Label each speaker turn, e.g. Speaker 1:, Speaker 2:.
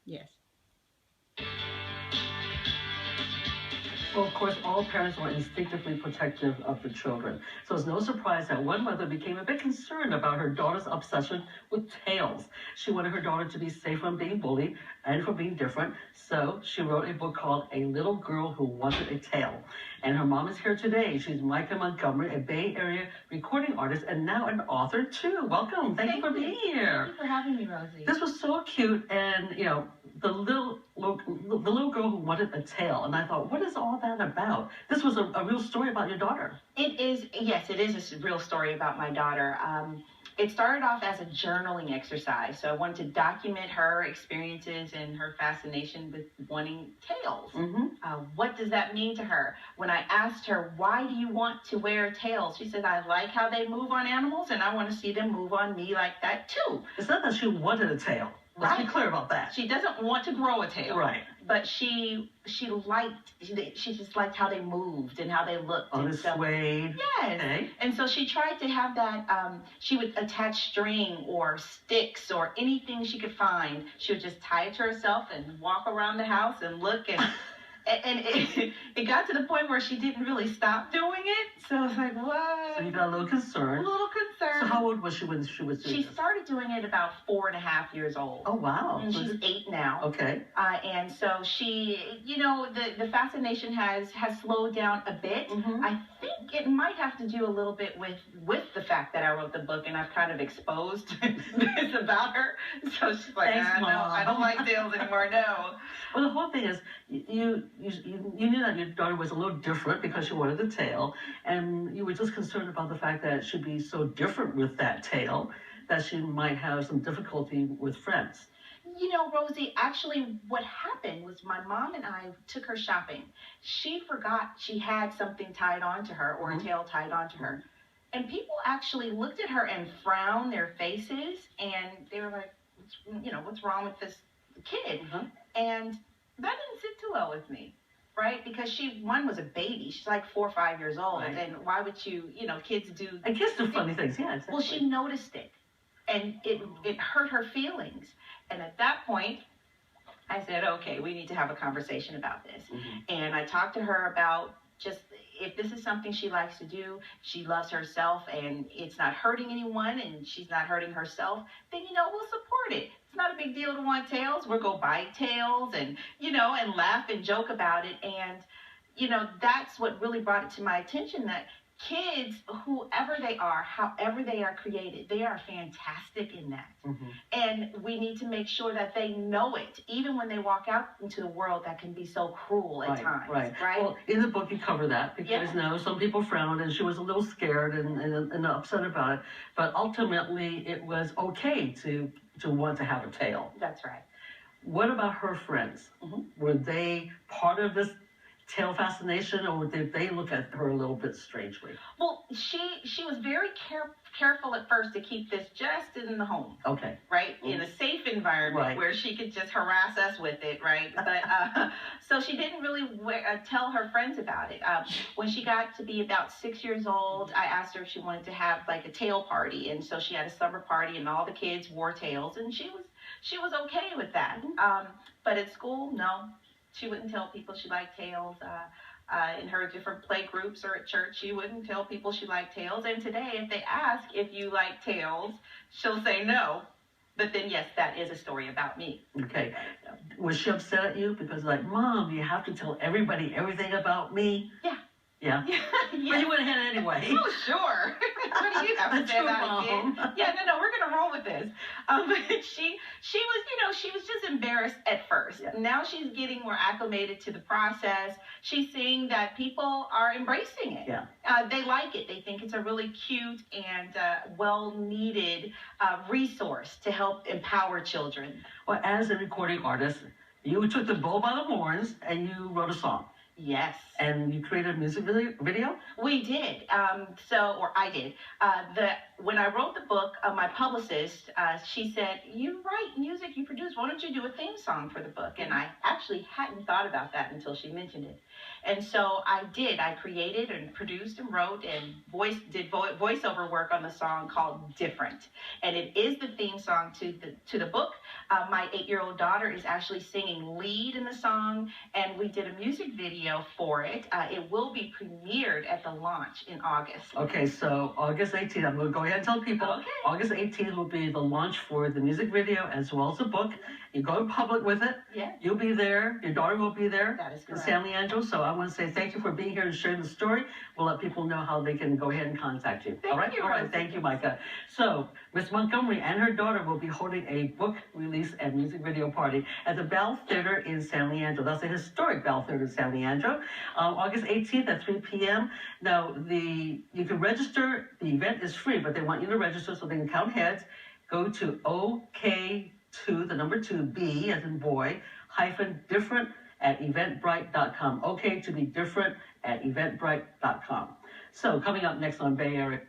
Speaker 1: Yes.
Speaker 2: Well, of course, all parents are instinctively protective of the children. So it's no surprise that one mother became a bit concerned about her daughter's obsession with tails. She wanted her daughter to be safe from being bullied and from being different. So she wrote a book called A Little Girl Who Wanted a Tail. And her mom is here today. She's Mykah Montgomery, a Bay Area recording artist and now an author too. Welcome. Thank you for being here.
Speaker 1: Thank you for having me, Rosie.
Speaker 2: This was so cute, and the little girl who wanted a tail, and I thought, what is all that about? This was a real story about your daughter.
Speaker 1: It is, yes, it is a real story about my daughter. It started off as a journaling exercise. So I wanted to document her experiences and her fascination with wanting tails. What does that mean to her? When I asked her, why do you want to wear tails? She said, I like how they move on animals, and I want to see them move on me like that too.
Speaker 2: It's not that she wanted a tail. Let's be clear about that.
Speaker 1: She doesn't want to grow a tail.
Speaker 2: Right.
Speaker 1: But she just liked how they moved and how they looked.
Speaker 2: On the suede.
Speaker 1: Yes.
Speaker 2: Okay.
Speaker 1: And so she tried to have that, she would attach string or sticks or anything she could find. She would just tie it to herself and walk around the house and look and it got to the point where she didn't really stop doing it. So I was like, what?
Speaker 2: So you got a little concerned.
Speaker 1: A little concerned.
Speaker 2: So how old was she when she was doing
Speaker 1: She
Speaker 2: this?
Speaker 1: started doing it about 4.5 years old.
Speaker 2: Oh, wow.
Speaker 1: And she's 8 now.
Speaker 2: Okay.
Speaker 1: And so she, the fascination has slowed down a bit. I think it might have to do a little bit with the fact that I wrote the book and I've kind of exposed this about her. So she's like,
Speaker 2: Thanks,
Speaker 1: no, I don't like tails anymore, no.
Speaker 2: Well, the whole thing is, you knew that your daughter was a little different because she wanted a tail, and you were just concerned about the fact that she'd be so different with that tail that she might have some difficulty with friends.
Speaker 1: Rosie, actually what happened was my mom and I took her shopping. She forgot she had something tied onto her or a tail tied onto her. And people actually looked at her and frowned their faces, and they were like, what's wrong with this kid? And that didn't sit too well with me, right? Because one was a baby. She's like 4 or 5 years old.
Speaker 2: Right.
Speaker 1: And why would kids do...
Speaker 2: And kids do funny things, yeah, exactly.
Speaker 1: Well, she noticed it, and it hurt her feelings. And at that point, I said, okay, we need to have a conversation about this. And I talked to her about just if this is something she likes to do, she loves herself, and it's not hurting anyone, and she's not hurting herself, then, we'll support it. It's not a big deal to want tails. We'll go buy tails and, and laugh and joke about it. And, that's what really brought it to my attention that kids, whoever they are, however they are created, they are fantastic in that. And we need to make sure that they know it, even when they walk out into the world that can be so cruel at times. Right.
Speaker 2: Well, in the book you cover that because some people frowned and she was a little scared and upset about it. But ultimately, it was okay to want to have a tail.
Speaker 1: That's right.
Speaker 2: What about her friends? Were they part of this tail fascination, or did they look at her a little bit strangely?
Speaker 1: Well, she was very careful at first to keep this just in the home.
Speaker 2: Okay.
Speaker 1: Right? In a safe environment where she could just harass us with it, right? But so she didn't really tell her friends about it. When she got to be about 6 years old, I asked her if she wanted to have like a tail party, and so she had a summer party, and all the kids wore tails, and she was okay with that. But at school, no. She wouldn't tell people she liked tails. In her different play groups or at church, she wouldn't tell people she liked tails. And today, if they ask if you like tails, she'll say no. But then, yes, that is a story about me.
Speaker 2: Okay. Was she upset at you? Because Mom, you have to tell everybody everything about me?
Speaker 1: Yeah.
Speaker 2: Yeah? But you went ahead anyway.
Speaker 1: Oh, sure. What do you have to say about it, kid? Yeah, no, we're going to roll with this. But she was just embarrassed at first. Yeah. Now she's getting more acclimated to the process. She's seeing that people are embracing it.
Speaker 2: Yeah.
Speaker 1: They like it. They think it's a really cute and well-needed resource to help empower children.
Speaker 2: Well, as a recording artist, you took the bull by the horns and you wrote a song.
Speaker 1: Yes.
Speaker 2: And you created a music video?
Speaker 1: We did. Or I did. When I wrote the book, my publicist, she said, you write music, you produce, why don't you do a theme song for the book? And I actually hadn't thought about that until she mentioned it. And so I created and produced and wrote and did voiceover work on the song called Different. And it is the theme song to the book. My 8-year-old daughter is actually singing lead in the song, and we did a music video for it. It will be premiered at the launch in August.
Speaker 2: Okay, so August 18th, I'm going to go ahead and tell people,
Speaker 1: Okay.
Speaker 2: August 18th will be the launch for the music video as well as the book. You go in public with it.
Speaker 1: Yeah.
Speaker 2: You'll be there. Your daughter will be there.
Speaker 1: That is correct.
Speaker 2: In San Leandro. So I want to say thank you for being here and sharing the story. We'll let people know how they can go ahead and contact you.
Speaker 1: Thank you,
Speaker 2: All right.
Speaker 1: Rosie.
Speaker 2: Thank you, Mykah. So Miss Montgomery and her daughter will be holding a book release and music video party at the Bell Theater in San Leandro. That's a historic Bell Theater in San Leandro. August 18th at 3 p.m. Now, you can register. The event is free, but they want you to register so they can count heads. Go to OK2, the number 2B as in boy, -different at eventbrite.com. OK to be different at eventbrite.com. So coming up next on Bay Area